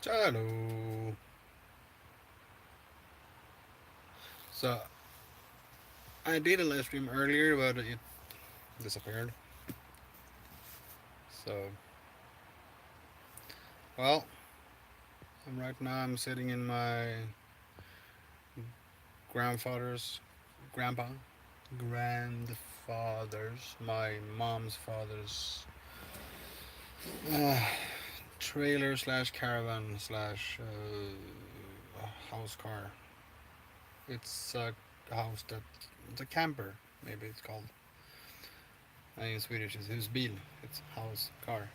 Hello. So I did a live stream earlier, but it disappeared. So well, right now I'm sitting in my grandfather's, grandpa, grandfather's, my mom's father's uh, trailer slash caravan slash house car. It's a house that it's a camper, maybe it's called. In Swedish, it's husbil. It's house car.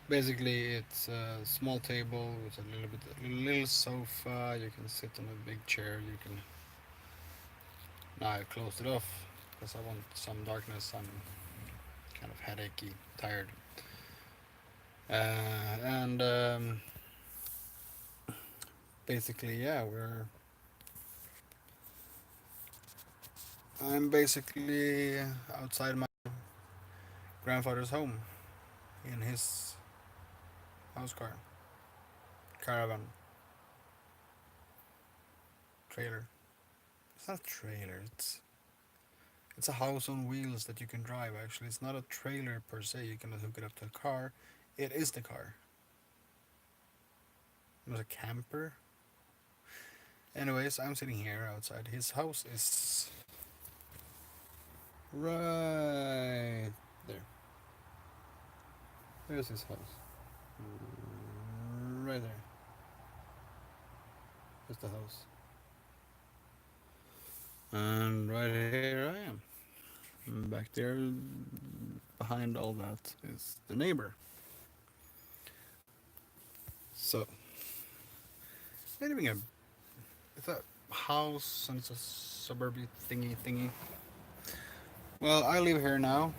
Basically, it's a small table with a little sofa. You can sit on a big chair. You can. Now I closed it off because I want some darkness. I'm kind of headachy, tired, and basically, yeah, we're. I'm basically outside my grandfather's home in his house car, caravan, trailer. It's not a trailer. It's a house on wheels that you can drive. Actually, it's not a trailer per se. You cannot hook it up to a car. It is the car. It was a camper. Anyways, I'm sitting here outside. His house is right there. There's his house. Right there. That's the house. And right here I am. And back there, behind all that, is the neighbor. So, living a it's a house and it's a suburban thingy. Well, I live here now.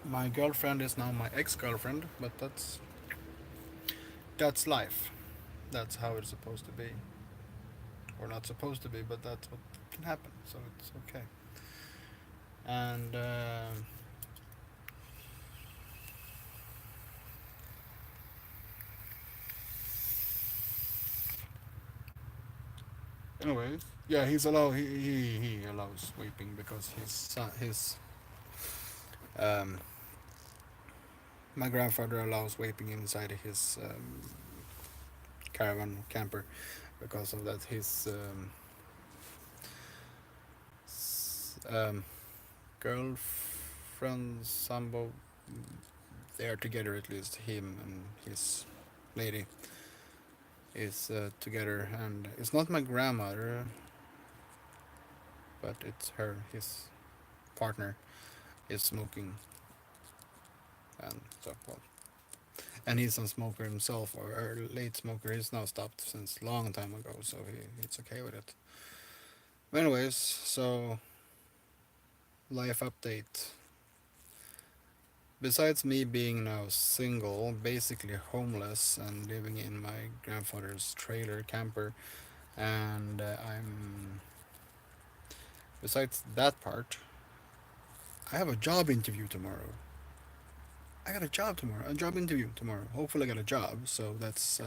My girlfriend is now my ex-girlfriend, but that's life. That's how it's supposed to be, or not supposed to be, but that's what can happen. So it's okay. And anyways, yeah, he allows vaping because his um my grandfather allows vaping inside his caravan camper. Because of that, his um, girlfriend, Sambo, they are together, at least him and his lady is together, and it's not my grandmother, but it's her, his partner is smoking, and so well, and he's a smoker himself, or a late smoker. He's now stopped since long time ago, so it's okay with it. Anyways, so life update. Besides me being now single, basically homeless, and living in my grandfather's trailer camper, and I'm. Besides that part, I have a job interview tomorrow. I got a job tomorrow, a job interview tomorrow. Hopefully, I get a job, so that's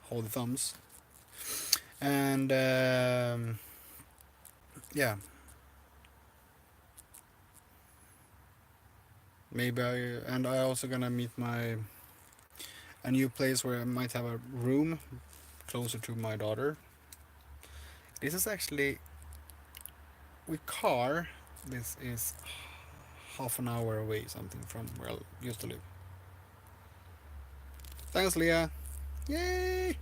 hold the thumbs. And yeah, maybe I also gonna meet my a new place where I might have a room closer to my daughter. This is actually with car. This is half an hour away, something from where I used to live. Thanks, Leah. Yay!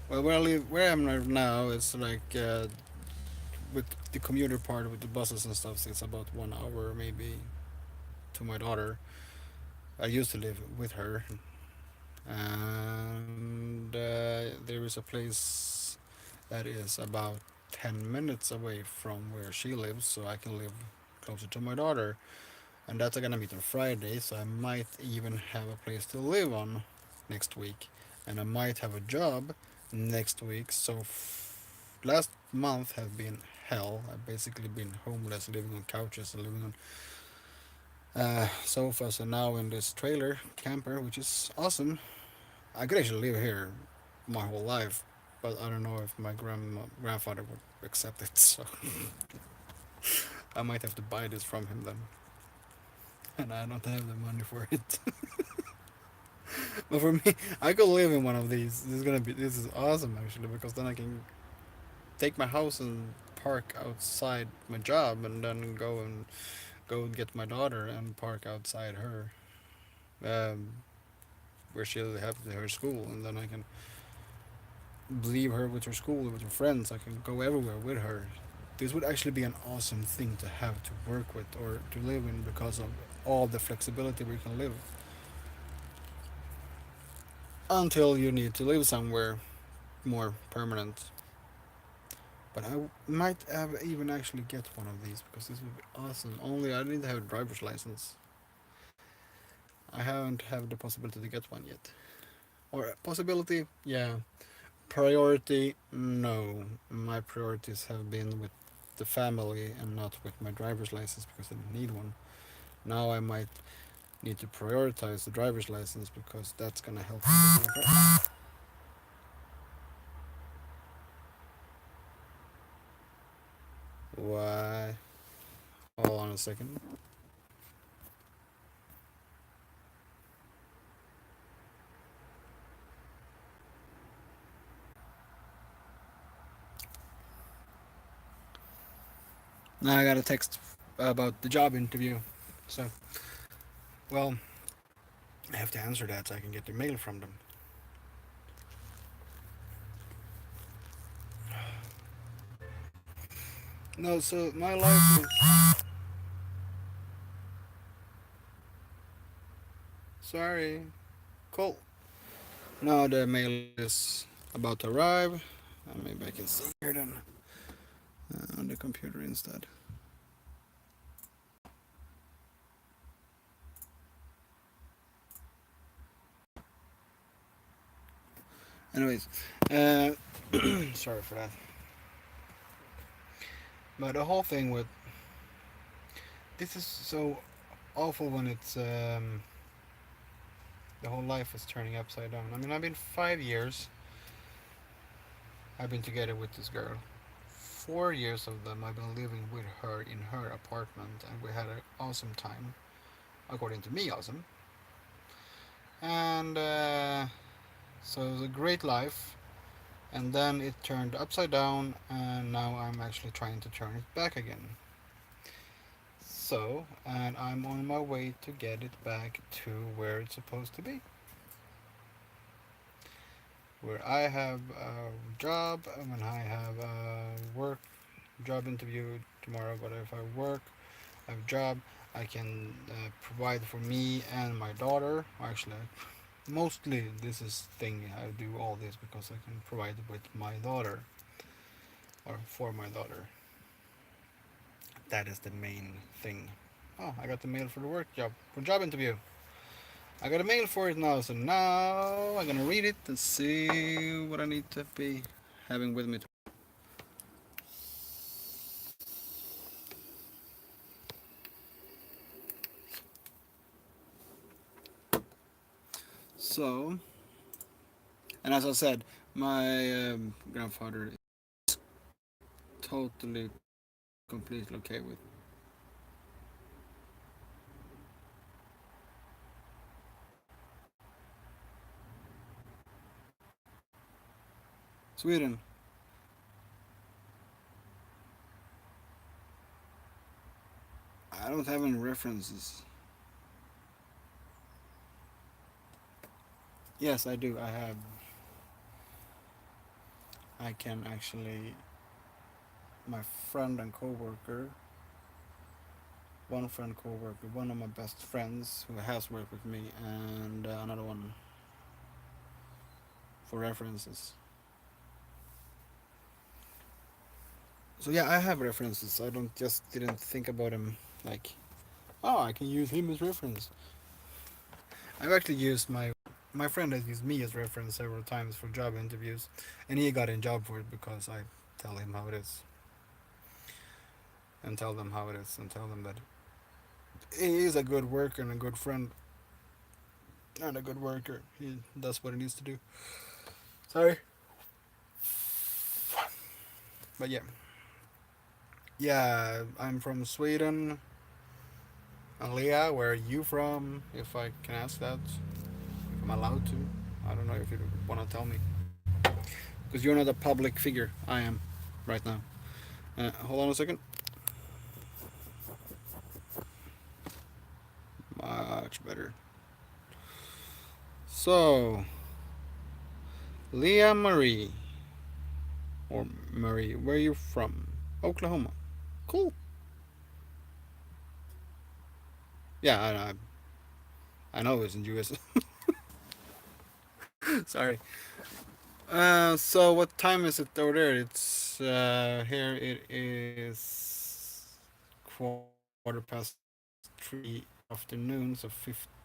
Well, where I live, where I am right now, it's like with the commuter part with the buses and stuff. It's about 1 hour maybe to my daughter. I used to live with her, and there is a place that is about 10 minutes away from where she lives, so I can live closer to my daughter. And that's gonna meet on Friday, so I might even have a place to live on next week, and I might have a job next week. So last month have been hell. I've basically been homeless, living on couches and living on sofas, and now in this trailer camper, which is awesome. I could actually live here my whole life, but I don't know if my grandfather would accept it. So I might have to buy this from him then, and I don't have the money for it. But for me, I could live in one of these. This is awesome actually, because then I can take my house and park outside my job, and then go and get my daughter and park outside her, um, where she'll have her school, and then I can leave her with her school with her friends. I can go everywhere with her. This would actually be an awesome thing to have to work with or to live in because of all the flexibility we can live until you need to live somewhere more permanent. But I might have even actually get one of these because this would be awesome. Only I need to have a driver's license. I haven't had the possibility to get one yet. Or possibility, yeah. Priority, no. My priorities have been with the family and not with my driver's license because I didn't need one. Now I might need to prioritize the driver's license because that's gonna help me get my Why? Hold on a second. Now I got a text about the job interview. So, well, I have to answer that so I can get the mail from them. No, so my life is. Sorry. Cool. Now the mail is about to arrive. Maybe I can see here then on the computer instead. Anyways, uh, sorry for that. But the whole thing with this is so awful when it's the whole life is turning upside down. I mean, I've been 5 years. I've been together with this girl. 4 years of them, I've been living with her in her apartment, and we had an awesome time. According to me, awesome. And so it was a great life. And then it turned upside down, and now I'm actually trying to turn it back again. So, and I'm on my way to get it back to where it's supposed to be. Where I have a job, when I have a work job interview tomorrow, but if I work, I have a job, I can provide for me and my daughter. Actually, mostly this is thing I do all this because I can provide with my daughter or for my daughter. That is the main thing. Oh, I got the mail for the work job for job interview. I got a mail for it now, so now I'm gonna read it and see what I need to be having with me. So, and as I said, my grandfather is totally, completely okay with Sweden. I don't have any references. Yes, I do. I have. I can actually. My friend and coworker, one friend coworker, one of my best friends who has worked with me, and another one for references. So yeah, I have references. I don't just didn't think about him like, oh, I can use him as reference. I've actually used my friend has used me as reference several times for job interviews, and he got in job for it because I tell him how it is and tell them how it is and tell them that he is a good worker and a good friend and a good worker. He does what he needs to do. Sorry, but yeah, yeah. I'm from Sweden. And Leah, where are you from? If I can ask that, if I'm allowed to. I don't know if you want to tell me, because you're not a public figure. I am, right now. Hold on a second. Much better. So, Leah Marie, or Marie, where are you from? Oklahoma. Cool. Yeah, I know it's in US. Sorry. So what time is it over there? It's here. It is quarter past 3 afternoon, so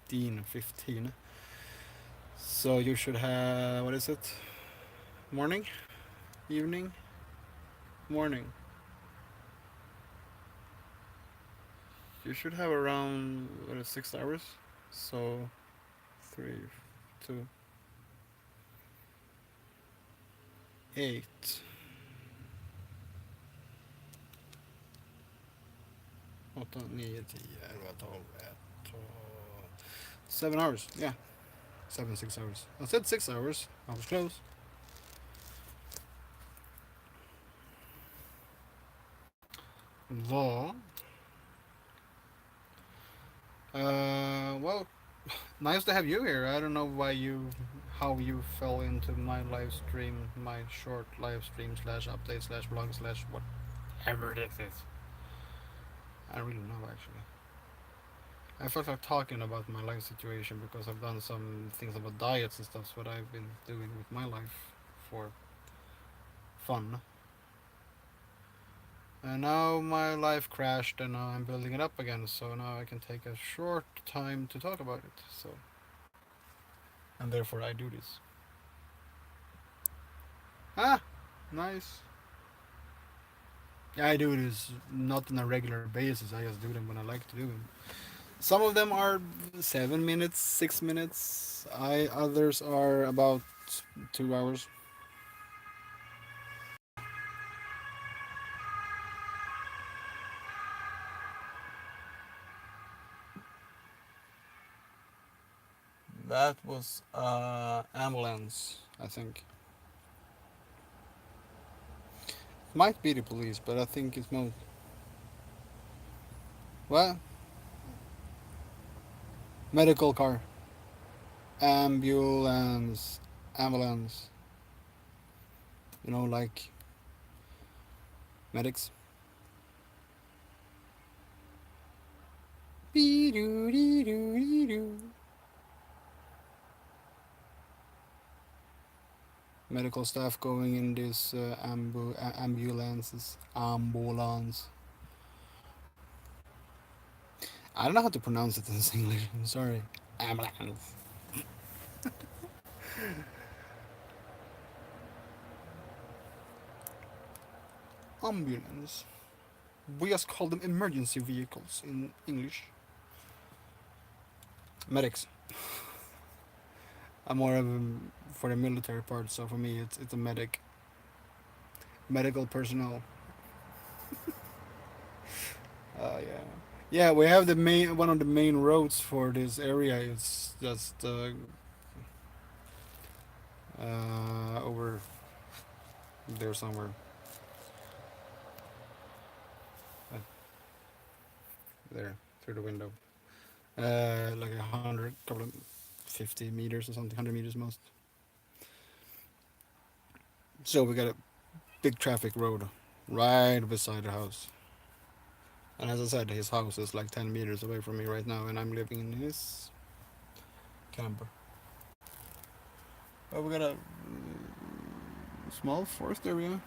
15:15. So you should have, what is it? Morning, evening, morning. You should have around, what is 6 hours. So three, 2, 8. 8, 9, 10, 11, 12, 7 hours. Yeah, 6 hours. I said 6 hours. I was close. Law. Well, nice to have you here. I don't know how you fell into my live stream, my short live stream slash update slash blog slash whatever this is. I don't really know actually. I felt like talking about my life situation because I've done some things about diets and stuff. What I've been doing with my life for fun. And now my life crashed, and now I'm building it up again. So now I can take a short time to talk about it. So, and therefore I do this. Ah, nice. Yeah, I do this not on a regular basis. I just do them when I like to do them. Some of them are 7 minutes, 6 minutes. Others are about 2 hours. That was ambulance, I think. Might be the police, but I think it's most. What? Medical car. Ambulance. Ambulance. Like medics. Medical staff going in this ambulances. Ambulance. I don't know how to pronounce it in English. I'm sorry. Ambulance. Ambulance. We just call them emergency vehicles in English. Medics. I'm more of for the military part, so for me it's a medic. Medical personnel. Yeah. Yeah, we have the main one of the main roads for this area. It's just over there somewhere. Uh, there through the window. Like 100, couple of 50 meters or something, 100 meters most. So we got a big traffic road right beside the house. And as I said, his house is like 10 meters away from me right now, and I'm living in his camper. But we got a small forest area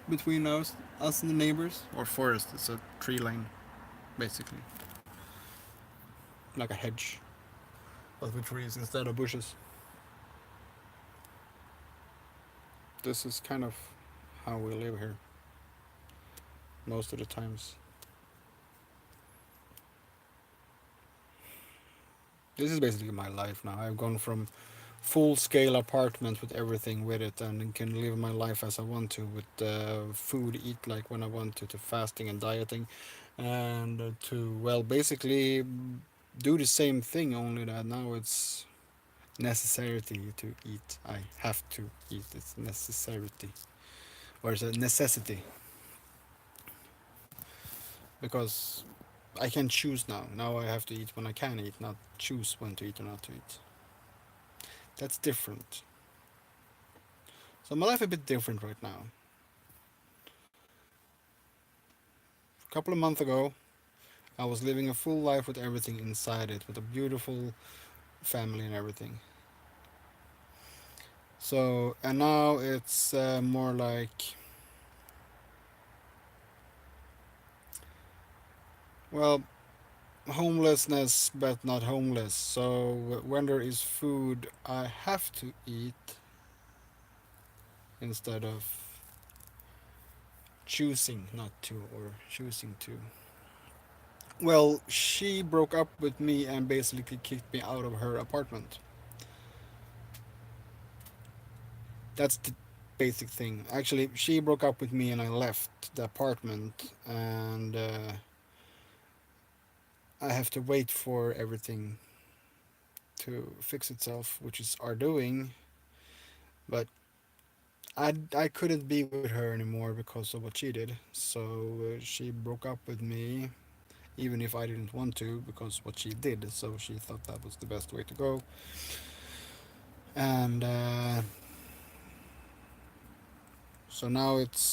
between us and the neighbors. Or forest, it's a tree line, basically. Like a hedge, but with trees instead of bushes. This is kind of how we live here most of the times. This is basically my life now. I've gone from full scale apartment with everything with it and can live my life as I want to with food, eat like when I want to fasting and dieting, and to, well, basically do the same thing, only that now it's necessity to eat. I have to eat. It's necessity, or it's a necessity, because I can choose now. Now I have to eat when I can eat, not choose when to eat or not to eat. That's different. So my life is a bit different right now. A couple of months ago, I was living a full life with everything inside it, with a beautiful family and everything. So, and now it's more like, well, homelessness, but not homeless. So, when there is food, I have to eat instead of choosing not to, or choosing to. Well, she broke up with me and basically kicked me out of her apartment. That's the basic thing. Actually, she broke up with me and I left the apartment, and I have to wait for everything to fix itself, which is our doing. But I couldn't be with her anymore because of what she did. So she broke up with me, even if I didn't want to, because what she did. So she thought that was the best way to go. And so now it's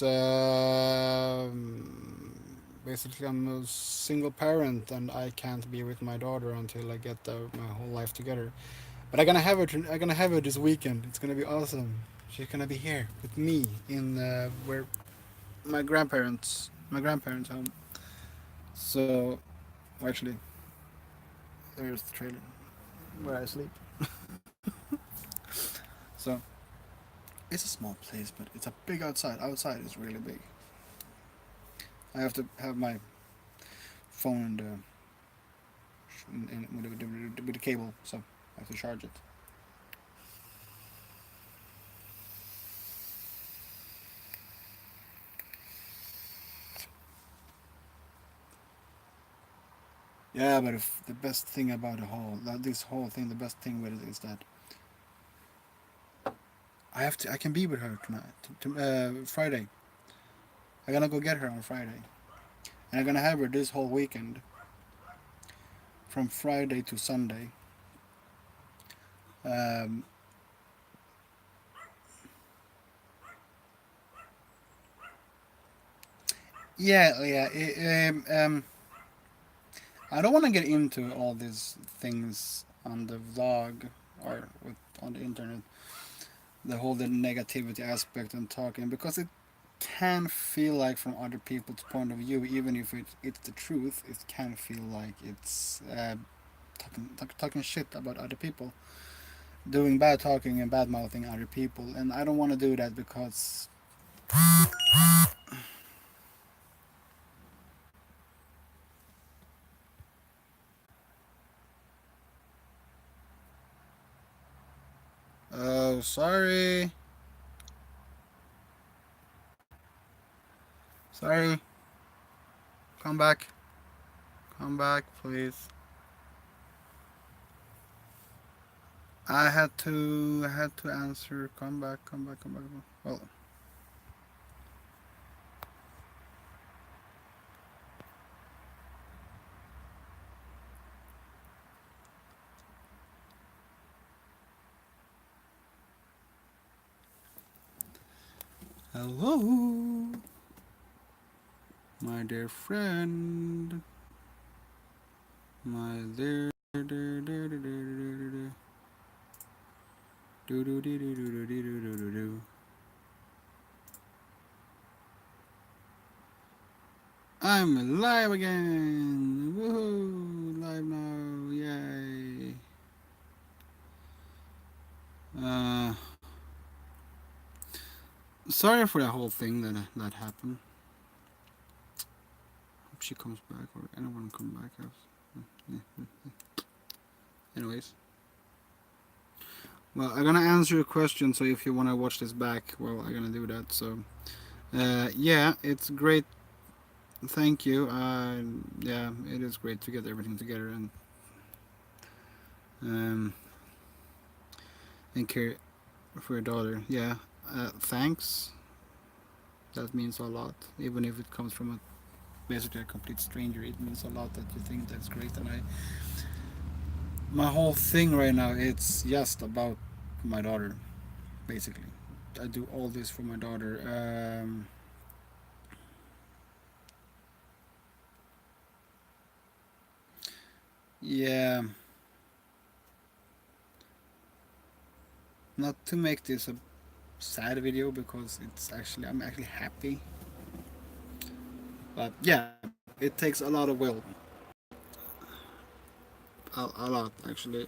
basically I'm a single parent, and I can't be with my daughter until I get my whole life together. But I'm gonna have her. I'm gonna have her this weekend. It's gonna be awesome. She's gonna be here with me in where my grandparents' home. So actually, there's the trailer where I sleep. So it's a small place, but it's a big outside. Outside is really big. I have to have my phone with the cable, so I have to charge it. Yeah, but if the best thing about this whole thing, the best thing with it is that I can be with her tonight, Friday. I'm gonna go get her on Friday, and I'm gonna have her this whole weekend, from Friday to Sunday. Um, yeah, yeah. I don't want to get into all these things on the vlog or on the internet, the negativity aspect and talking, because it can feel like, from other people's point of view, even if it's the truth, it can feel like it's talking shit about other people, doing bad talking and bad mouthing other people, and I don't want to do that because. Oh, sorry. Sorry. Come back. Come back, please. I had to answer. Come back. Come back. Come back. Well, hello, my dear friend. My dear. I'm alive again! Woohoo! Live now! Yay! Uh, Sorry for that whole thing that happened. Hope she comes back, or anyone come back. Anyways, well, I'm gonna answer your question. So if you wanna watch this back, well, I'm gonna do that. So, yeah, it's great. Thank you. Yeah, it is great to get everything together um, and care for your daughter. Yeah. Thanks. That means a lot, even if it comes from a basically a complete stranger. It means a lot that you think that's great, and my whole thing right now it's just about my daughter, basically. I do all this for my daughter. Yeah, not to make this a sad video because I'm actually happy, but yeah, it takes a lot of will, a lot actually.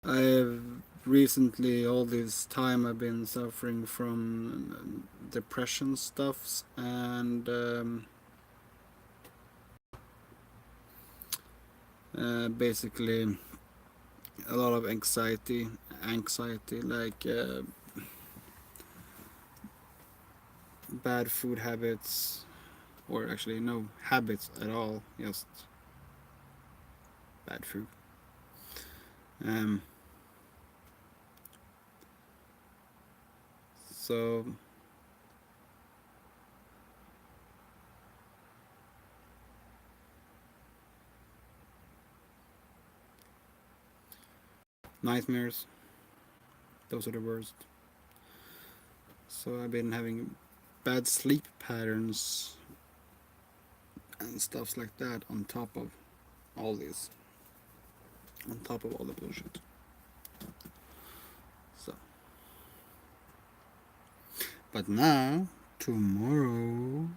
I've recently all this time I've been suffering from depression stuffs and basically a lot of anxiety like bad food habits, or actually no habits at all, just bad food. Um, so nightmares, those are the worst. So I've been having bad sleep patterns and stuffs like that on top of all this, on top of all the bullshit. So, but now tomorrow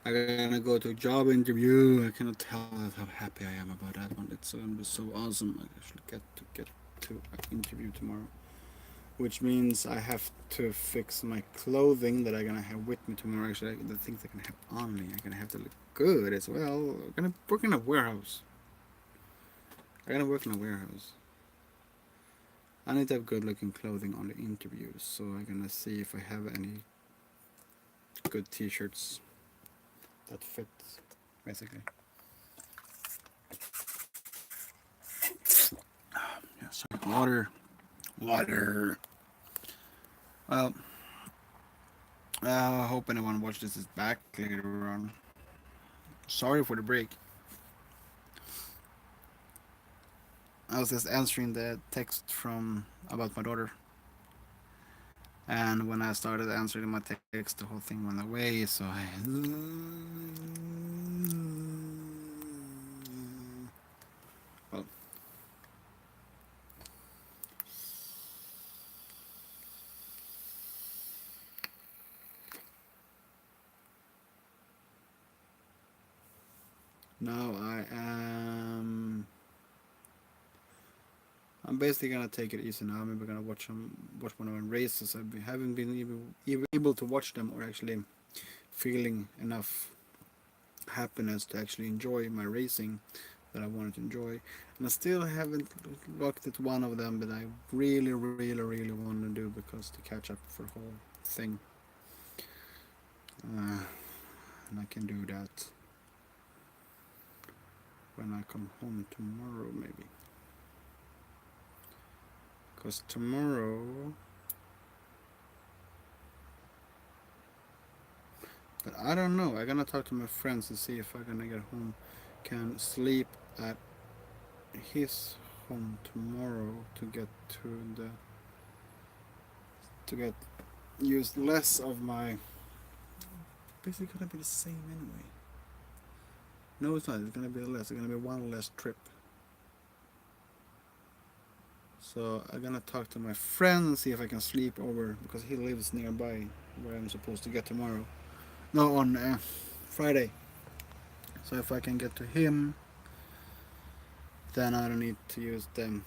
I'm gonna go to a job interview. I cannot tell how happy I am about that one. It's gonna be so awesome. I actually get to an interview tomorrow, which means I have to fix my clothing that I'm gonna have with me tomorrow. Actually, the things I'm gonna have on me, I'm gonna have to look good as well. I'm gonna work in a warehouse. I'm gonna work in a warehouse. I need to have good looking clothing on the interviews, so I'm gonna see if I have any good t-shirts that fit, basically. Yeah, sorry. Water. Well, I hope anyone watched this is back later on. Sorry for the break. I was just answering the text from about my daughter, and when I started answering my text, the whole thing went away. So I. Well, now I'm basically gonna take it easy now. I'm maybe gonna watch one of my races. Haven't been even able to watch them or actually feeling enough happiness to actually enjoy my racing that I wanted to enjoy. And I still haven't looked at one of them, but I really want to do because to catch up for the whole thing. And I can do that when I come home tomorrow, maybe. Because tomorrow. But I don't know. I'm gonna talk to my friends to see if I'm gonna get home, can sleep at his home tomorrow to get to get use less of my. Basically, gonna be the same anyway. No, it's not. It's gonna be less. It's gonna be one less trip. So I'm gonna talk to my friend and see if I can sleep over because he lives nearby where I'm supposed to get tomorrow. No, on Friday. So if I can get to him, then I don't need to use the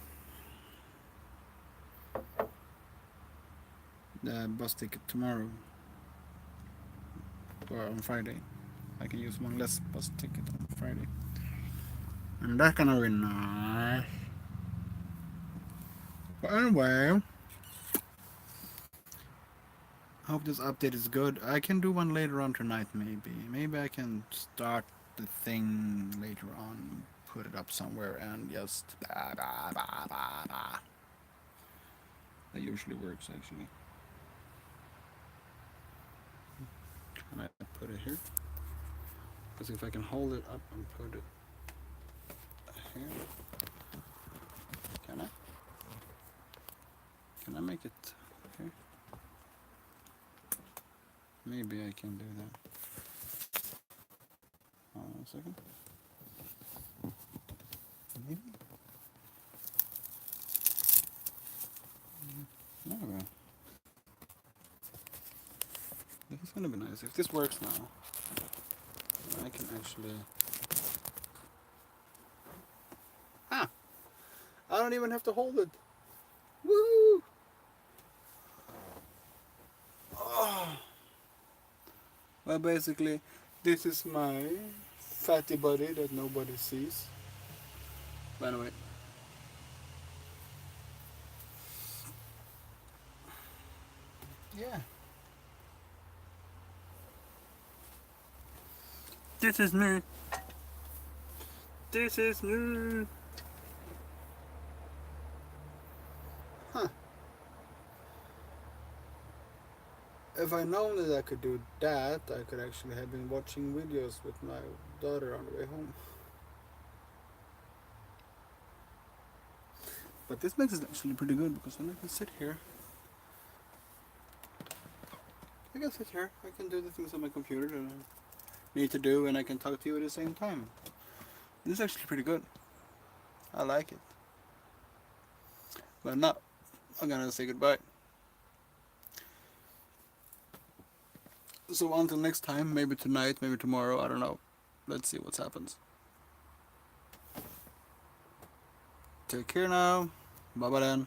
bus ticket tomorrow or on Friday. I can use one less bus ticket on Friday, and that's gonna be nice. But anyway, I hope this update is good. I can do one later on tonight, maybe. Maybe I can start the thing later on, put it up somewhere, and just That usually works, actually. Can I put it here? Because if I can hold it up and put it here, can I? Can I make it here? Maybe I can do that. Hold on a second. Maybe? There we go. This is gonna be nice. If this works now, I can actually... Ah! I don't even have to hold it. Woo! Oh. Well, basically, this is my fatty body that nobody sees. By the way. Yeah. This is me. This is me. Huh. If I known that I could do that, I could actually have been watching videos with my daughter on the way home. But this makes it actually pretty good because then I can sit here. I can sit here. I can do the things on my computer that I need to do, and I can talk to you at the same time. This is actually pretty good. I like it. But now, I'm gonna say goodbye. So until next time, maybe tonight, maybe tomorrow, I don't know. Let's see what happens. Take care now. Bye bye then.